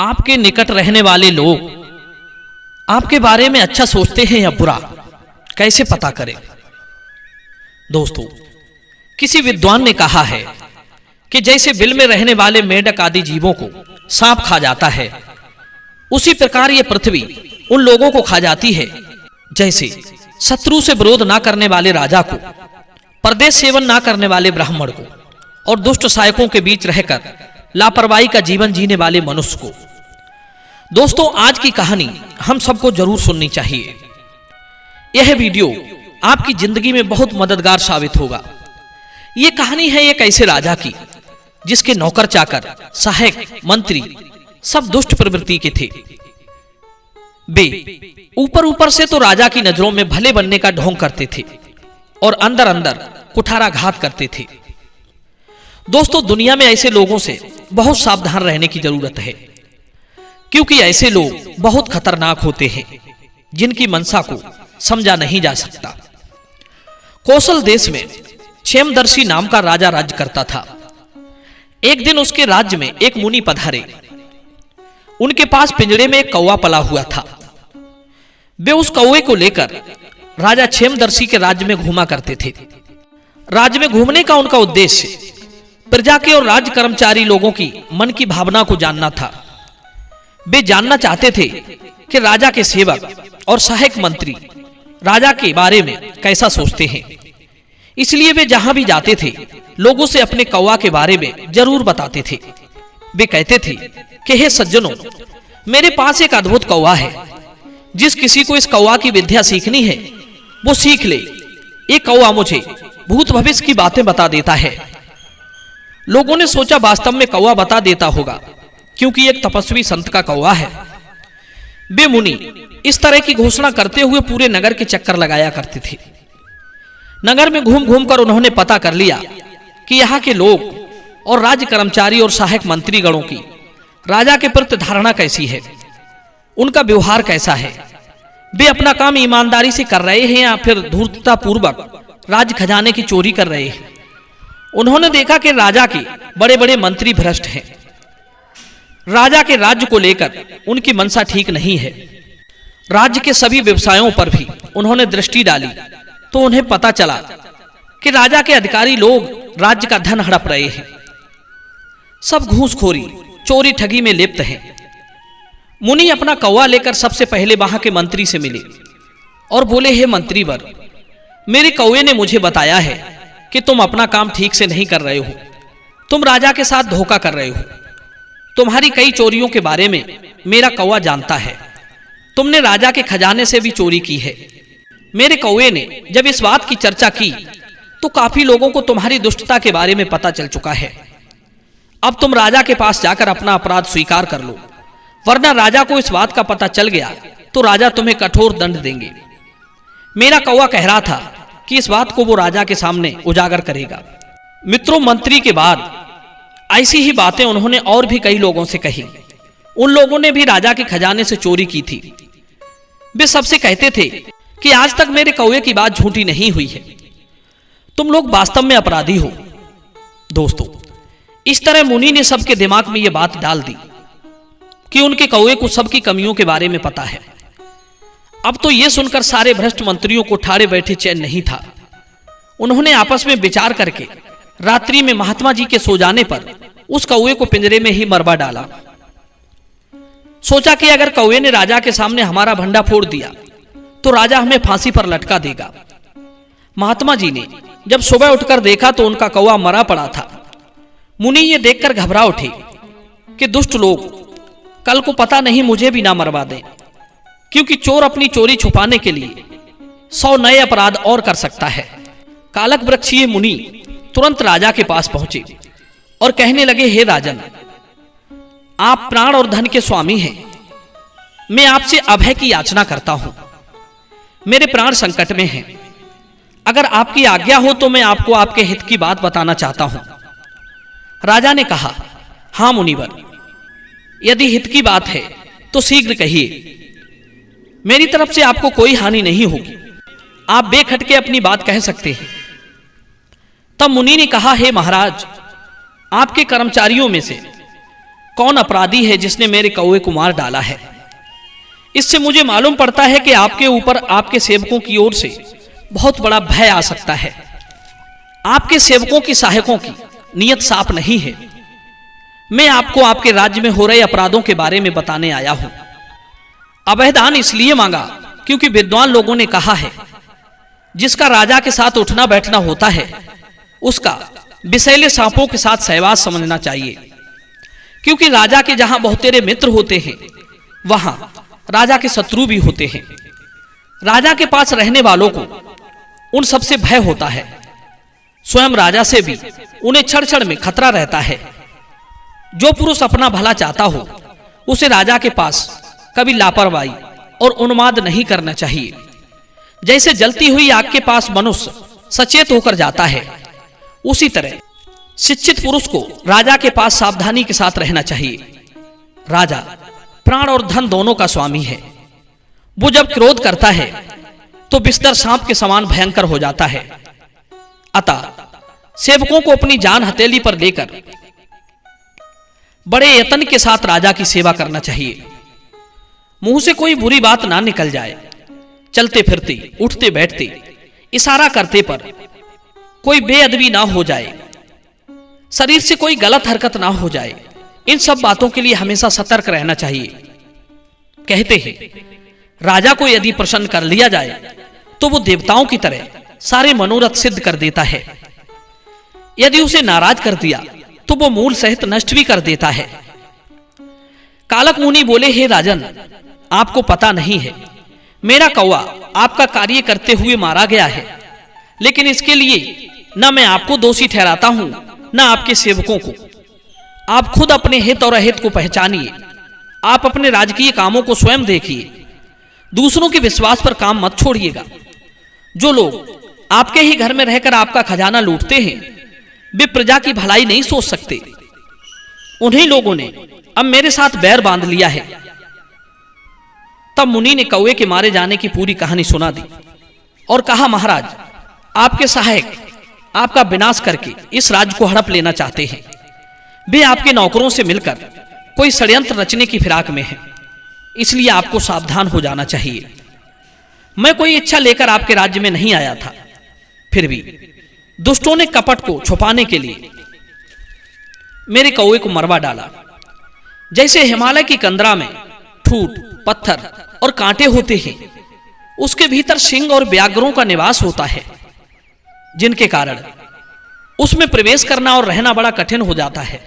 आपके निकट रहने वाले लोग आपके बारे में अच्छा सोचते हैं या बुरा, कैसे पता करें? दोस्तों, किसी विद्वान ने कहा है कि जैसे बिल में रहने वाले मेंढक आदि जीवों को सांप खा जाता है, उसी प्रकार ये पृथ्वी उन लोगों को खा जाती है जैसे शत्रु से विरोध ना करने वाले राजा को, परदेश सेवन ना करने वाले ब्राह्मण को और दुष्ट सहायकों के बीच रहकर लापरवाही का जीवन जीने वाले मनुष्य को। दोस्तों, आज की कहानी हम सबको जरूर सुननी चाहिए। यह वीडियो आपकी जिंदगी में बहुत मददगार साबित होगा। यह कहानी है एक ऐसे राजा की जिसके नौकर चाकर, सहायक, मंत्री सब दुष्ट प्रवृत्ति के थे। वे ऊपर ऊपर से तो राजा की नजरों में भले बनने का ढोंग करते थे और अंदर अंदर कुठाराघात करते थे। दोस्तों, दुनिया में ऐसे लोगों से बहुत सावधान रहने की जरूरत है, क्योंकि ऐसे लोग बहुत खतरनाक होते हैं जिनकी मनसा को समझा नहीं जा सकता। कौशल देश में क्षेमदर्शी नाम का राजा राज्य करता था। एक दिन उसके राज्य में एक मुनि पधारे। उनके पास पिंजड़े में एक कौवा पला हुआ था। वे उस कौवे को लेकर राजा क्षेमदर्शी के राज्य में घूमा करते थे। राज्य में घूमने का उनका उद्देश्य प्रजा के और राज्य कर्मचारी लोगों की मन की भावना को जानना था। वे जानना चाहते थे कि राजा के सेवक और सहायक मंत्री राजा के बारे में कैसा सोचते हैं। इसलिए वे जहां भी जाते थे लोगों से अपने कौवा के बारे में जरूर बताते थे। वे कहते थे कि हे सज्जनों, मेरे पास एक अद्भुत कौवा है। जिस किसी को इस कौवा की विद्या सीखनी है वो सीख ले। ये कौवा मुझे भूत भविष्य की बातें बता देता है। लोगों ने सोचा वास्तव में कौवा बता देता होगा, क्योंकि एक तपस्वी संत का कौवा है। वे मुनि इस तरह की घोषणा करते हुए पूरे नगर के चक्कर लगाया करते थे। नगर में घूम घूम कर उन्होंने पता कर लिया कि यहाँ के लोग और राज्य कर्मचारी और सहायक मंत्री गणों की राजा के प्रति धारणा कैसी है, उनका व्यवहार कैसा है। वे अपना काम ईमानदारी से कर रहे हैं या फिर धूर्तता पूर्वक राज्य खजाने की चोरी कर रहे हैं। उन्होंने देखा कि राजा के बड़े बड़े मंत्री भ्रष्ट हैं। राजा के राज्य को लेकर उनकी मनसा ठीक नहीं है। राज्य के सभी व्यवसायों पर भी उन्होंने दृष्टि डाली तो उन्हें पता चला कि राजा के अधिकारी लोग राज्य का धन हड़प रहे हैं। सब घूसखोरी, चोरी, ठगी में लिप्त हैं। मुनि अपना कौवा लेकर सबसे पहले वहां के मंत्री से मिले और बोले, हे मंत्रीवर, मेरे कौवे ने मुझे बताया है कि तुम अपना काम ठीक से नहीं कर रहे हो। तुम राजा के साथ धोखा कर रहे हो। तुम्हारी कई चोरियों के बारे में मेरा कौवा जानता है। तुमने राजा के खजाने से भी चोरी की है। मेरे कौवे ने जब इस बात की चर्चा की तो काफी लोगों को तुम्हारी दुष्टता के बारे में पता चल चुका है। अब तुम राजा के पास जाकर अपना अपराध स्वीकार कर लो, वरना राजा को इस बात का पता चल गया तो राजा तुम्हें कठोर दंड देंगे। मेरा कौवा कह रहा था कि इस बात को वो राजा के सामने उजागर करेगा। मित्रों, मंत्री के बाद ऐसी ही बातें उन्होंने और भी कई लोगों से कही। उन लोगों ने भी राजा के खजाने से चोरी की थी। वे सबसे कहते थे कि आज तक मेरे कौवे की बात झूठी नहीं हुई है। तुम लोग वास्तव में अपराधी हो। दोस्तों, इस तरह मुनि ने सबके दिमाग में यह बात डाल दी कि उनके कौवे को सबकी कमियों के बारे में पता है। अब तो यह सुनकर सारे भ्रष्ट मंत्रियों को ठाड़े बैठे चैन नहीं था। उन्होंने आपस में विचार करके रात्रि में महात्मा जी के सो जाने पर उस कौवे को पिंजरे में ही मरवा डाला। सोचा कि अगर कौवे ने राजा के सामने हमारा भंडा फोड़ दिया तो राजा हमें फांसी पर लटका देगा। महात्मा जी ने जब सुबह उठकर देखा तो उनका कौवा मरा पड़ा था। मुनि ये देखकर घबरा उठे कि दुष्ट लोग कल को पता नहीं मुझे भी ना मरवा दें, क्योंकि चोर अपनी चोरी छुपाने के लिए 100 नए अपराध और कर सकता है। कालक वृक्षीय मुनि तुरंत राजा के पास पहुंचे और कहने लगे, हे राजन, आप प्राण और धन के स्वामी हैं। मैं आपसे अभय की याचना करता हूं। मेरे प्राण संकट में हैं। अगर आपकी आज्ञा हो तो मैं आपको आपके हित की बात बताना चाहता हूं। राजा ने कहा, हां मुनिवर, यदि हित की बात है तो शीघ्र कहिए। मेरी तरफ से आपको कोई हानि नहीं होगी। आप बेखटके अपनी बात कह सकते हैं। तब मुनि ने कहा, हे महाराज, आपके कर्मचारियों में से कौन अपराधी है जिसने मेरे कौवे को मार डाला है। इससे मुझे मालूम पड़ता है कि आपके ऊपर आपके सेवकों की ओर से बहुत बड़ा भय आ सकता है। आपके सेवकों की सहायकों की नीयत साफ नहीं है। मैं आपको आपके राज्य में हो रहे अपराधों के बारे में बताने आया हूं। अभयदान इसलिए मांगा क्योंकि विद्वान लोगों ने कहा है, जिसका राजा के साथ उठना बैठना होता है उसका विषैले सांपों के साथ सहवास समझना चाहिए, क्योंकि राजा के जहां बहुतेरे मित्र होते हैं वहां राजा के शत्रु भी होते हैं। राजा के पास रहने वालों को उन सबसे भय होता है, स्वयं राजा से भी उन्हें क्षण क्षण में खतरा रहता है। जो पुरुष अपना भला चाहता हो उसे राजा के पास कभी लापरवाही और उन्माद नहीं करना चाहिए। जैसे जलती हुई आग के पास मनुष्य सचेत होकर जाता है, उसी तरह शिक्षित पुरुष को राजा के पास सावधानी के साथ रहना चाहिए। राजा प्राण और धन दोनों का स्वामी है। वो जब क्रोध करता है तो बिस्तर सांप के समान भयंकर हो जाता है। अतः सेवकों को अपनी जान हथेली पर लेकर बड़े यत्न के साथ राजा की सेवा करना चाहिए। मुंह से कोई बुरी बात ना निकल जाए। चलते फिरते, उठते बैठते, इशारा करते पर कोई बेअदबी ना हो जाए। शरीर से कोई गलत हरकत ना हो जाए। इन सब बातों के लिए हमेशा सतर्क रहना चाहिए। कहते हैं, राजा को यदि प्रसन्न कर लिया जाए तो वो देवताओं की तरह सारे मनोरथ सिद्ध कर देता है। यदि उसे नाराज कर दिया तो वो मूल सहित नष्ट भी कर देता है। कालक मुनि बोले, हे राजन, आपको पता नहीं है, मेरा कौवा आपका कार्य करते हुए मारा गया है, लेकिन इसके लिए न मैं आपको दोषी ठहराता हूं न आपके सेवकों को। आप खुद अपने हित और अहित को पहचानिए। आप अपने राजकीय कामों को स्वयं देखिए। दूसरों के विश्वास पर काम मत छोड़िएगा। जो लोग आपके ही घर में रहकर आपका खजाना लूटते हैं वे प्रजा की भलाई नहीं सोच सकते। उन्हीं लोगों ने अब मेरे साथ बैर बांध लिया है। तब मुनि ने कौवे के मारे जाने की पूरी कहानी सुना दी और कहा, महाराज, आपके सहायक आपका विनाश करके इस राज्य को हड़प लेना चाहते हैं। वे आपके नौकरों से मिलकर कोई षड्यंत्र रचने की फिराक में हैं, इसलिए आपको सावधान हो जाना चाहिए। मैं कोई इच्छा लेकर आपके राज्य में नहीं आया था, फिर भी दुष्टों ने कपट को छुपाने के लिए मेरे कौवे को मरवा डाला। जैसे हिमालय की कंदरा में ठूठ, पत्थर और कांटे होते हैं, उसके भीतर सिंह और व्याघ्रों का निवास होता है, जिनके कारण उसमें प्रवेश करना और रहना बड़ा कठिन हो जाता है।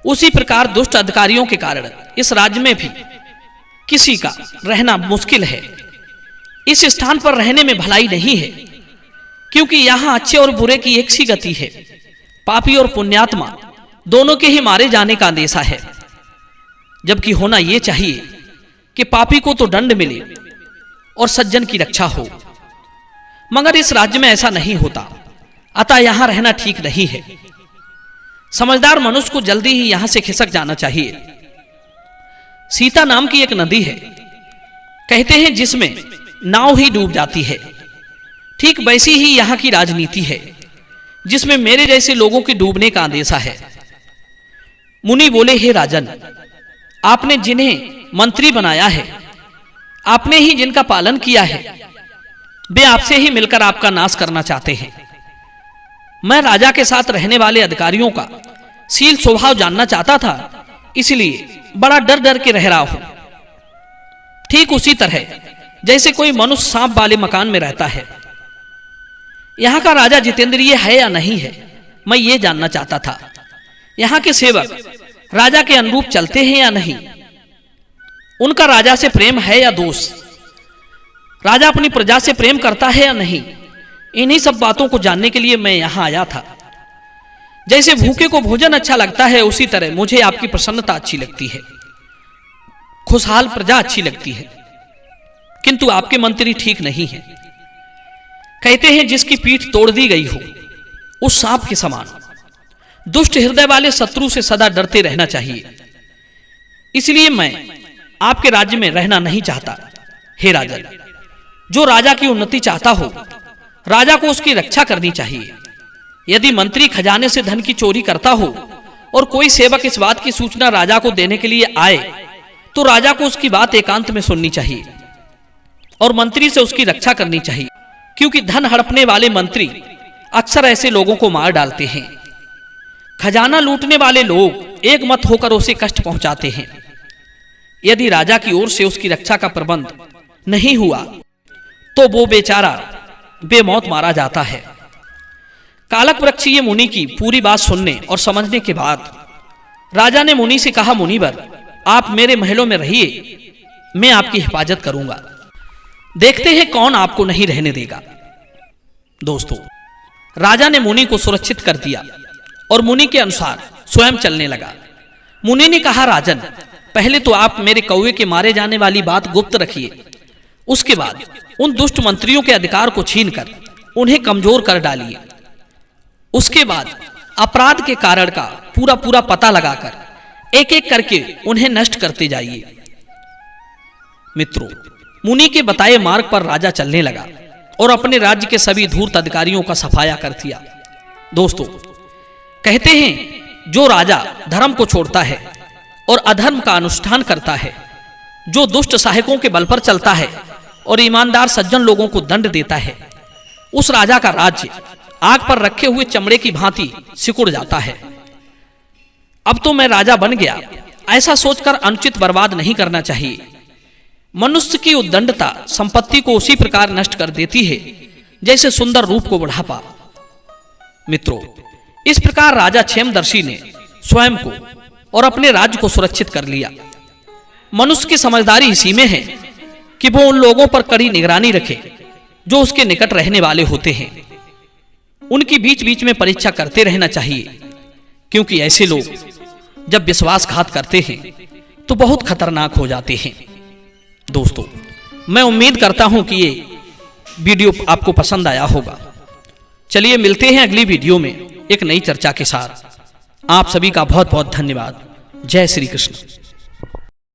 उसी प्रकार दुष्ट अधिकारियों के कारण इस राज्य में भी किसी का रहना मुश्किल है। इस स्थान पर रहने में भलाई नहीं है, क्योंकि यहां अच्छे और बुरे की एक सी गति है। पापी और पुण्यात्मा दोनों के ही मारे जाने का अंदेशा है, जबकि होना यह चाहिए कि पापी को तो दंड मिले और सज्जन की रक्षा हो। मगर इस राज्य में ऐसा नहीं होता, अतः यहां रहना ठीक नहीं है। समझदार मनुष्य को जल्दी ही यहां से खिसक जाना चाहिए। सीता नाम की एक नदी है, कहते हैं जिसमें नाव ही डूब जाती है। ठीक वैसी ही यहां की राजनीति है, जिसमें मेरे जैसे लोगों के डूबने का अंदेशा है। मुनि बोले, हे राजन, आपने जिन्हें मंत्री बनाया है, आपने ही जिनका पालन किया है, वे आपसे ही मिलकर आपका नाश करना चाहते हैं। मैं राजा के साथ रहने वाले अधिकारियों का शील स्वभाव जानना चाहता था, इसलिए बड़ा डर डर के रह रहा हूं। ठीक उसी तरह जैसे कोई मनुष्य सांप वाले मकान में रहता है। यहां का राजा जितेंद्रिय है या नहीं है, मैं ये जानना चाहता था। यहां के सेवक राजा के अनुरूप चलते हैं या नहीं, उनका राजा से प्रेम है या दोष, राजा अपनी प्रजा से प्रेम करता है या नहीं, इन्हीं सब बातों को जानने के लिए मैं यहां आया था। जैसे भूखे को भोजन अच्छा लगता है, उसी तरह मुझे आपकी प्रसन्नता अच्छी लगती है, खुशहाल प्रजा अच्छी लगती है, किंतु आपके मंत्री ठीक नहीं है। कहते हैं जिसकी पीठ तोड़ दी गई हो उस सांप के समान। दुष्ट हृदय वाले शत्रु से सदा डरते रहना चाहिए। इसलिए मैं आपके राज्य में रहना नहीं चाहता। हे राजन, जो राजा की उन्नति चाहता हो, राजा को उसकी रक्षा करनी चाहिए। यदि मंत्री खजाने से धन की चोरी करता हो और कोई सेवक इस बात की सूचना राजा को देने के लिए आए तो राजा को उसकी बात एकांत में सुननी चाहिए और मंत्री से उसकी रक्षा करनी चाहिए, क्योंकि धन हड़पने वाले मंत्री अक्सर ऐसे लोगों को मार डालते हैं। खजाना लूटने वाले लोग एक मत होकर उसे कष्ट पहुंचाते हैं। यदि राजा की ओर से उसकी रक्षा का प्रबंध नहीं हुआ तो वो बेचारा बेमौत मारा जाता है। कालक वृक्षीय मुनि की पूरी बात सुनने और समझने के बाद राजा ने मुनि से कहा, मुनिवर, आप मेरे महलों में रहिए, मैं आपकी हिफाजत करूंगा। देखते हैं कौन आपको नहीं रहने देगा। दोस्तों, राजा ने मुनि को सुरक्षित कर दिया और मुनि के अनुसार स्वयं चलने लगा। मुनि ने कहा, राजन, पहले तो आप मेरे कौवे के मारे जाने वाली बात गुप्त रखिए। उसके बाद उन दुष्ट मंत्रियों के अधिकार को छीनकर उन्हें कमजोर कर डालिए। उसके बाद अपराध के कारण का पूरा पूरा पता लगाकर एक एक करके उन्हें नष्ट करते जाइए। मित्रों, मुनि के बताए मार्ग पर राजा चलने लगा और अपने राज्य के सभी धूर्त अधिकारियों का सफाया कर दिया। दोस्तों, कहते हैं जो राजा धर्म को छोड़ता है और अधर्म का अनुष्ठान करता है, जो दुष्ट सहायकों के बल पर चलता है और ईमानदार सज्जन लोगों को दंड देता है, उस राजा का राज्य आग पर रखे हुए चमड़े की भांति सिकुड़ जाता है। अब तो मैं राजा बन गया, ऐसा सोचकर अनुचित बर्बाद नहीं करना चाहिए। मनुष्य की उद्दंडता संपत्ति को उसी प्रकार नष्ट कर देती है जैसे सुंदर रूप को बुढ़ापा। मित्रों, इस प्रकार राजा क्षेमदर्शी ने स्वयं को और अपने राज्य को सुरक्षित कर लिया। मनुष्य की समझदारी इसी में है कि वो उन लोगों पर कड़ी निगरानी रखे जो उसके निकट रहने वाले होते हैं। उनकी बीच बीच में परीक्षा करते रहना चाहिए, क्योंकि ऐसे लोग जब विश्वासघात करते हैं तो बहुत खतरनाक हो जाते हैं। दोस्तों, मैं उम्मीद करता हूं कि ये वीडियो आपको पसंद आया होगा। चलिए मिलते हैं अगली वीडियो में एक नई चर्चा के साथ। आप सभी का बहुत बहुत धन्यवाद। जय श्री कृष्ण।